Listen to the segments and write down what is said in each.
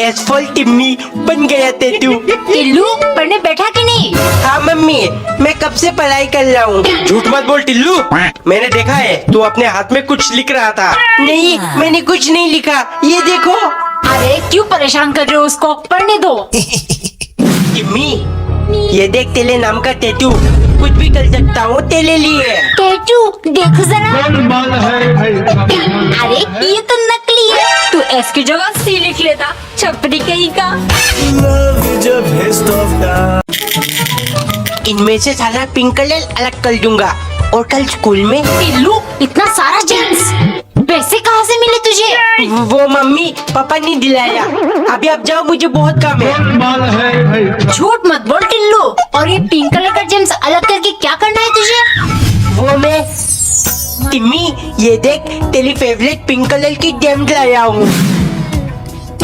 एसफॉल टिम्मी बन गया टेटू। टिल्लू पढ़ने बैठा कि नहीं? हाँ मम्मी, मैं कब से पढ़ाई कर रहा हूँ। झूठ मत बोल टिल्लू, मैंने देखा है तू अपने हाथ में कुछ लिख रहा था। नहीं, मैंने कुछ नहीं लिखा, ये देखो। अरे क्यों परेशान कर रहे हो उसको, पढ़ने दो। टिम्मी, ये देख तेरे नाम का टैटू, कुछ भी कर सकता हूँ तेरे लिए। टैटू देखो जरा। अरे ये तो नकली है, तू एस की जगह सी लिख लेता, छपरी कहीं का। इनमें से सारा पिंक कलर अलग कर दूंगा और कल स्कूल में। टिल्लू इतना सारा जींस पैसे कहाँ से मिले तुझे? वो मम्मी पापा ने दिलाया। अभी आप जाओ, मुझे बहुत काम है। झूठ मत बोल टिल्लू। और ये पिंक कलर का जींस अलग करके क्या करना है तुझे? वो मैं टिम्मी, ये देख तेरी फेवरेट पिंक कलर की जेम लाया हूँ।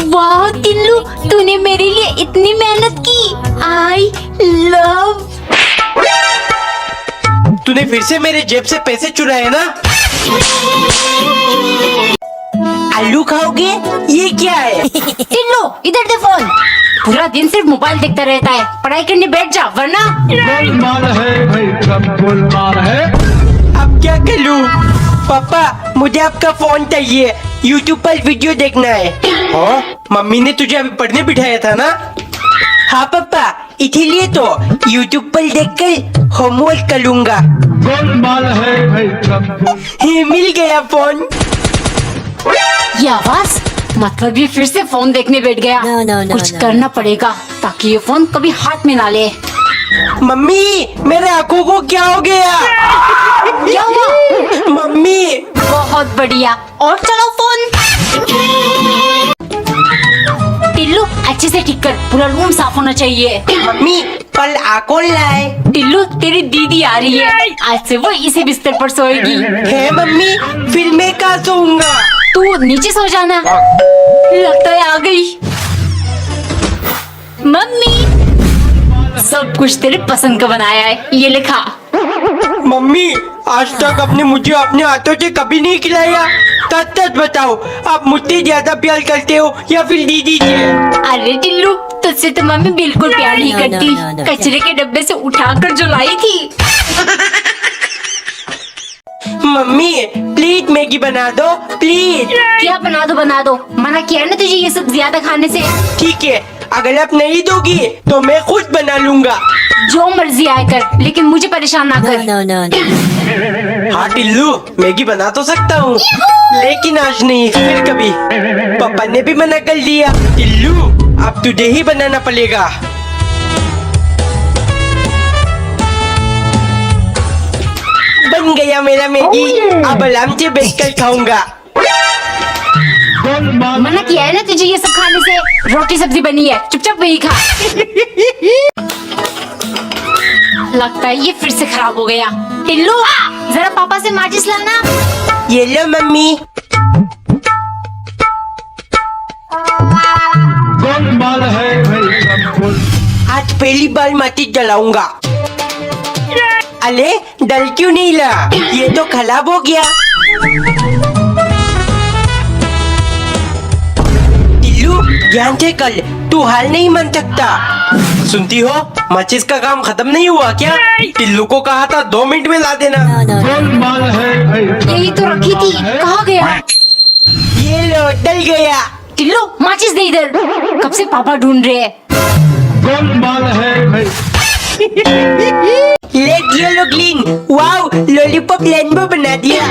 वाह टिल्लू, तूने मेरे लिए इतनी मेहनत की। I love. तूने फिर से मेरे जेब से पैसे चुराए ना? आलू खाओगे? ये क्या है? टिल्लू इधर दे फोन। पूरा दिन सिर्फ मोबाइल देखता रहता है, पढ़ाई करने बैठ जा वरना। अब क्या करूँ? पापा मुझे आपका फोन चाहिए, यूट्यूब पर वीडियो देखना है। हाँ, मम्मी ने तुझे अभी पढ़ने बिठाया था ना? हाँ पापा, इसीलिए तो यूट्यूब पर देखकर होमवर्क करूँगा। मिल गया फोन। ये आवाज मतलब ये फिर से फोन देखने बैठ गया। कुछ करना पड़ेगा ताकि ये फोन कभी हाथ में ना ले। मम्मी, मेरे आंखों को क्या हो गया? क्या हुआ? मम्मी, बहुत बढ़िया, और चलो फोन। टिल्लू अच्छे से ठीक कर, पूरा रूम साफ होना चाहिए। मम्मी कल कौन लाए? टिल्लू तेरी दीदी आ रही है, आज से वो इसी बिस्तर पर सोएगी। है मम्मी, फिर मैं कहाँ सोऊंगा? तू नीचे सो जाना। लगता है आ गई। मम्मी सब कुछ तेरे पसंद का बनाया है, ये लिखा। मम्मी आज तक आपने मुझे अपने हाथों से कभी नहीं खिलाया। सच बताओ, आप मुझसे ज्यादा प्यार करते हो या फिर दीदी से? अरे टिल्लू, तुझसे तो मम्मी बिल्कुल प्यार नहीं करती। कचरे के डब्बे से उठाकर जो लाई थी। मम्मी प्लीज मैगी बना दो, प्लीज। क्या बना दो, मना किया है ना तुझे ये सब ज्यादा खाने से। ठीक है, अगर आप नहीं दोगी तो मैं खुद बना लूंगा। जो मर्जी आए कर, लेकिन मुझे परेशान ना कर। हाँ टिल्लू, मैगी बना तो सकता हूँ, लेकिन आज नहीं, फिर कभी। पापा ने भी मना कर दिया। टिल्लू अब तुझे ही बनाना पड़ेगा। बन गया मेरा मैगी, अब आराम से बैठकर खाऊंगा। मना किया है ना तुझे ये सब खाने से। रोटी सब्जी बनी है, चुपचाप वही खा। लगता है ये फिर से खराब हो गया। टिल्लू जरा पापा से माचिस लाना। ये लो मम्मी। आज पहली बार माचिस जलाऊंगा। अरे डल क्यों नहीं ला? ये तो खराब हो गया। टिल्लू ध्यान से कर, तू हाल नहीं मान सकता। सुनती हो, माचिस का काम खत्म नहीं हुआ क्या? टिल्लू को कहा था 2 मिनट में ला देना। यही तो रखी थी, कहाँ गया? ये लो, डल गया। टिल्लू माचिस दे इधर, कब से पापा ढूंढ रहे हैं। लेट ये लो ग्रीन। वाओ, लॉलीपॉप रेनबो बना दिया।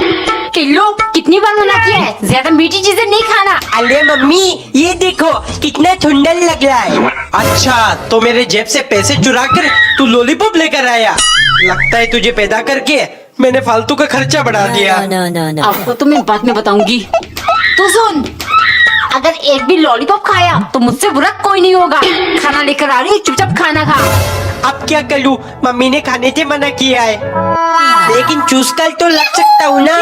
टिल्लू कितनी बार मना किया है, ज्यादा मीठी चीजें नहीं खाना। अरे मम्मी ये देखो कितना सुंदर लग रहा है। अच्छा, तो मेरे जेब से पैसे चुरा कर तू लॉलीपॉप लेकर आया। लगता है तुझे पैदा करके मैंने फालतू का खर्चा बढ़ा दिया। आपको तो मैं बाद में बताऊंगी। तू सुन, अगर एक भी लॉलीपॉप खाया तो मुझसे बुरा कोई नहीं होगा। खाना लेकर आ रही, चुपचाप खाना खा। अब क्या करूँ, मम्मी ने खाने से मना किया है, लेकिन चूस कर तो लग सकता हूँ ना।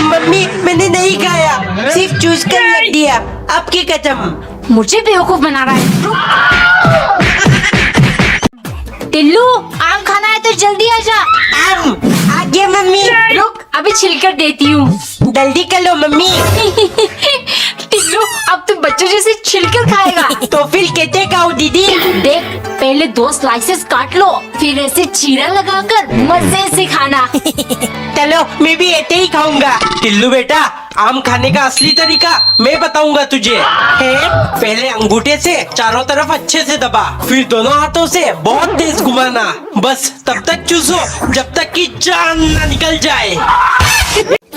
मम्मी मैंने नहीं खाया, सिर्फ चूस कर लग दिया। आपकी कसम। मुझे बेवकूफ बना रहा है। टिल्लू आम खाना है तो जल्दी आ जा। आम गया मम्मी। रुक, अभी छिलकर देती हूँ। जल्दी कर लो मम्मी। टिल्लू, अब तू बच्चों जैसे छिलकर खाएगा। तो फिर कैसे खाओ दीदी? देख, पहले 2 स्लाइसेस काट लो, फिर ऐसे चीरा लगाकर मजे से खाना। चलो मैं भी ऐसे ही खाऊंगा। टिल्लू बेटा, आम खाने का असली तरीका मैं बताऊंगा तुझे। है, पहले अंगूठे से चारों तरफ अच्छे से दबा, फिर दोनों हाथों से बहुत तेज घुमाना। बस तब तक चूसो जब तक कि जान न निकल जाए।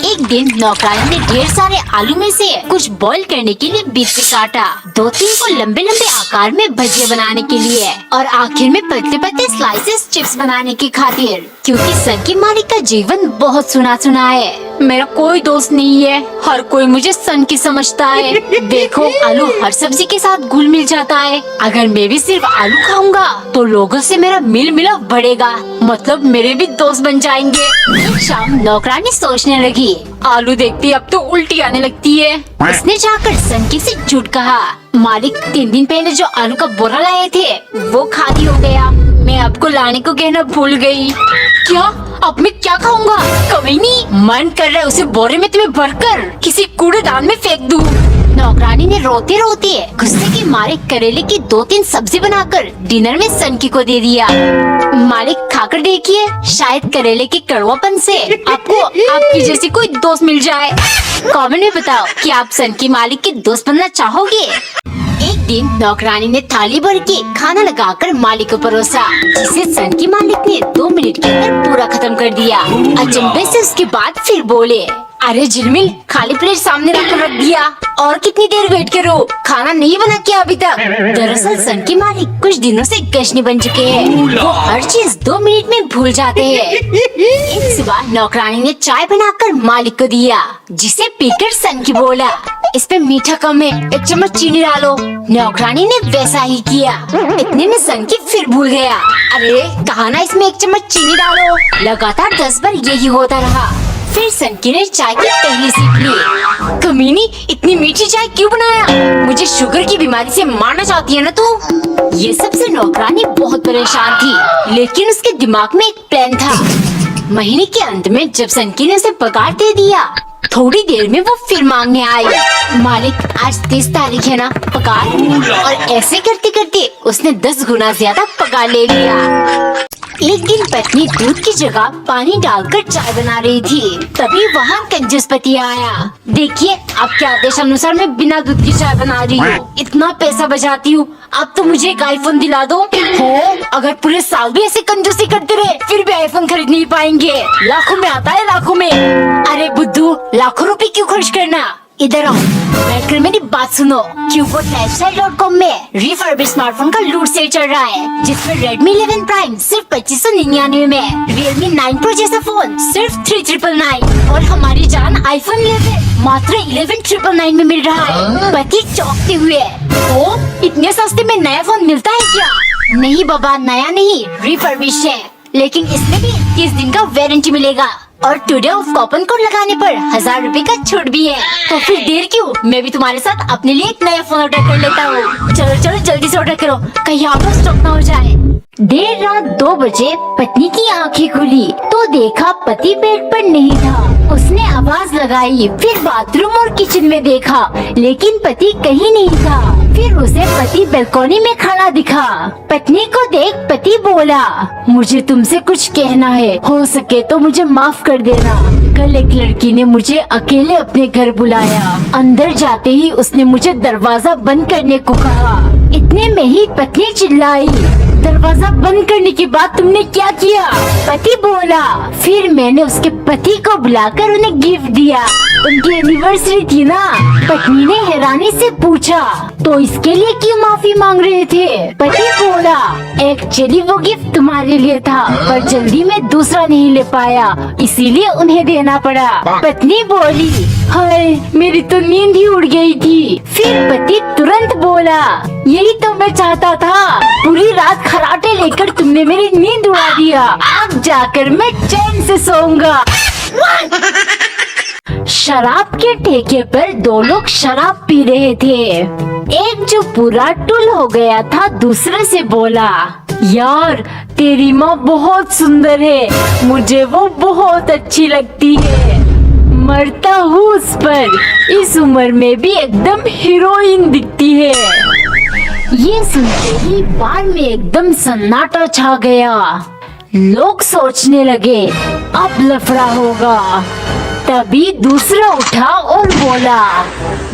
एक दिन नौकरानी ने ढेर सारे आलू में से कुछ बॉईल करने के लिए बीच से काटा, 2-3 को लंबे लंबे आकार में भजिया बनाने के लिए, और आखिर में पतले पतले स्लाइसेस चिप्स बनाने की खातिर। क्योंकि सर की मालिक का जीवन बहुत सुना सुना है। मेरा कोई दोस्त नहीं है, हर कोई मुझे सन की समझता है। देखो, आलू हर सब्जी के साथ घुल मिल जाता है। अगर मैं भी सिर्फ आलू खाऊंगा तो लोगों से मेरा मिल मिलाप बढ़ेगा, मतलब मेरे भी दोस्त बन जाएंगे। शाम नौकरानी सोचने लगी, आलू देखती अब तो उल्टी आने लगती है। उसने जाकर सनकी से झूठ कहा, मालिक 3 दिन पहले जो आलू का बोरा लाए थे वो खाली हो गया, मैं आपको लाने को कहना भूल गई। क्या? अब मैं क्या खाऊंगा? कभी नहीं। मन कर रहा है उसे बोरे में तुम्हें भरकर किसी कूड़ेदान में फेंक दूं। नौकरानी ने रोते रोते गुस्से के मारे करेले की 2-3 सब्जी बनाकर डिनर में सनकी को दे दिया। मालिक खाकर देखिए, शायद करेले के कड़वापन से आपको आपकी जैसी कोई दोस्त मिल जाए। कमेंट में बताओ कि आप सनकी मालिक के दोस्त बनना चाहोगे। एक दिन नौकरानी ने थाली भर के खाना लगाकर मालिक को परोसा, जिसे सनकी मालिक ने 2 मिनट के अंदर पूरा खत्म कर दिया। अचंभे से उसके बाद फिर बोले, अरे झिलमिल, खाली प्लेट सामने रख दिया, और कितनी देर वेट करो, खाना नहीं बना क्या अभी तक? दरअसल सनकी मालिक कुछ दिनों से गश्नी बन चुके हैं, वो हर चीज 2 मिनट में भूल जाते हैं। एक सुबह नौकरानी ने चाय बनाकर मालिक को दिया, जिसे पीकर सनकी बोला, इस पे मीठा कम है, 1 चम्मच चीनी डालो। नौकरानी ने वैसा ही किया। इतने में सनकी फिर भूल गया, अरे कहा ना इसमें 1 चम्मच चीनी डालो। लगातार 10 बार यही होता रहा। फिर सनकी ने चाय की पहली सीप ली। कमीनी, इतनी मीठी चाय क्यों बनाया? मुझे शुगर की बीमारी से मारना चाहती है ना तू? ये सब से नौकरानी बहुत परेशान थी, लेकिन उसके दिमाग में एक प्लान था। महीने के अंत में जब सनकी ने उसे पगार दे दिया, थोड़ी देर में वो फिर मांगने आई, मालिक आज 30 तारीख है ना, पगार। और ऐसे करते करते उसने 10 गुना ज्यादा पगार ले लिया। एक दिन पत्नी दूध की जगह पानी डालकर चाय बना रही थी, तभी वहाँ कंजूस पति आया। देखिए, आपके आदेश अनुसार मैं बिना दूध की चाय बना रही हूँ, इतना पैसा बचाती हूँ, अब तो मुझे एक आईफोन दिला दो। हो, अगर पूरे साल भी ऐसे कंजूसी करते रहे फिर भी आईफोन खरीद नहीं पाएंगे, लाखों में आता है, लाखों में। अरे बुद्धू, लाखों रुपए क्यों खर्च करना? इधर आओ, बैठकर मेरी बात सुनो। QuotLifestyle.com में रिफर्बिश स्मार्टफोन का लूट सेल चल रहा है, जिसमें Redmi 11 Prime सिर्फ 2599 में, Realme 9 Pro जैसा फोन सिर्फ 3999 और हमारी जान iPhone 11 मात्र 11999 में मिल रहा है। पति चौंकते हुए, ओ इतने सस्ते में नया फोन मिलता है क्या? नहीं बाबा, नया नहीं, रिफर्बिश है, लेकिन इसमें भी 30 दिन का वारंटी मिलेगा, और टुडे ऑफ कूपन कोड लगाने पर 1000 रुपए का छूट भी है। तो फिर देर क्यों, मैं भी तुम्हारे साथ अपने लिए एक नया फोन ऑर्डर कर लेता हूँ। चलो चलो जल्दी से ऑर्डर करो, कहीं आउट ऑफ स्टॉक ना हो जाए। देर रात 2 बजे पत्नी की आंखें खुली तो देखा पति बेड पर नहीं था। उसने आवाज लगाई, फिर बाथरूम और किचन में देखा, लेकिन पति कहीं नहीं था। फिर उसे पति बालकनी में खड़ा दिखा। पत्नी को देख पति बोला, मुझे तुमसे कुछ कहना है, हो सके तो मुझे माफ कर देना। कल एक लड़की ने मुझे अकेले अपने घर बुलाया, अंदर जाते ही उसने मुझे दरवाजा बंद करने को कहा। इतने में ही पत्नी चिल्लाई, दरवाजा बंद करने के बाद तुमने क्या किया? पति बोला, फिर मैंने उसके पति को बुलाकर उन्हें गिफ्ट दिया, उनकी एनिवर्सरी थी ना। पत्नी ने हैरानी से पूछा, तो इसके लिए क्यों माफी मांग रहे थे? पति बोला, एक्चुअली वो गिफ्ट तुम्हारे लिए था, पर जल्दी में दूसरा नहीं ले पाया, इसीलिए उन्हें देना पड़ा। पत्नी बोली, हाय मेरी तो नींद ही उड़ गई थी। फिर पति तुरंत बोला, यही तो मैं चाहता था, पूरी रात खराटे लेकर तुमने मेरी नींद उड़ा दिया, अब जाकर मैं चैन से सोऊंगा। शराब के ठेके पर दो लोग शराब पी रहे थे। एक जो पूरा टुल हो गया था दूसरे से बोला, यार तेरी माँ बहुत सुंदर है, मुझे वो बहुत अच्छी लगती है, मरता हूँ उस पर, इस उम्र में भी एकदम हीरोइन दिखती है। ये सुनते ही बार में एकदम सन्नाटा छा गया। लोग सोचने लगे अब लफड़ा होगा। तभी दूसरा उठा और बोला,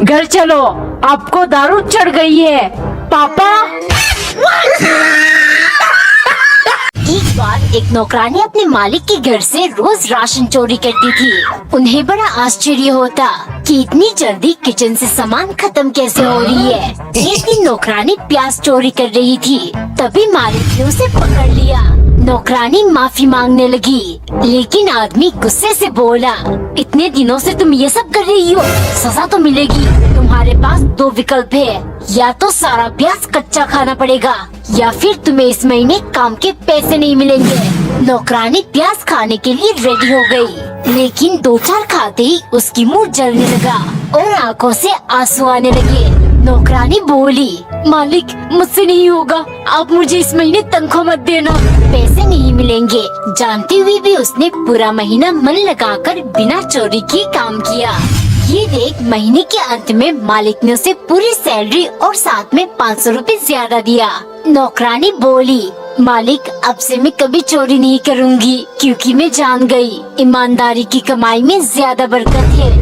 घर चलो, आपको दारू चढ़ गई है पापा। एक बार एक नौकरानी अपने मालिक के घर से रोज राशन चोरी करती थी। उन्हें बड़ा आश्चर्य होता कि इतनी जल्दी किचन से सामान खत्म कैसे हो रही है। एक दिन नौकरानी प्याज चोरी कर रही थी, तभी मालिक ने उसे पकड़ लिया। नौकरानी माफी मांगने लगी, लेकिन आदमी गुस्से से बोला, इतने दिनों से तुम ये सब कर रही हो, सजा तो मिलेगी। तुम्हारे पास दो विकल्प है, या तो सारा प्याज कच्चा खाना पड़ेगा, या फिर तुम्हें इस महीने काम के पैसे नहीं मिलेंगे। नौकरानी प्याज खाने के लिए रेडी हो गई, लेकिन 2-4 खाते ही उसकी मुंह जलने लगा और आंखों से आंसू आने लगे। नौकरानी बोली, मालिक मुझसे नहीं होगा, आप मुझे इस महीने तनख्वाह मत देना, पैसे नहीं मिलेंगे। जानती हुई भी उसने पूरा महीना मन लगाकर बिना चोरी के काम किया। ये देख महीने के अंत में मालिक ने उसे पूरी सैलरी और साथ में 500 रुपए ज्यादा दिया। नौकरानी बोली, मालिक अब से मैं कभी चोरी नहीं करूँगी, क्योंकि मैं जान गई ईमानदारी की कमाई में ज्यादा बरकत है।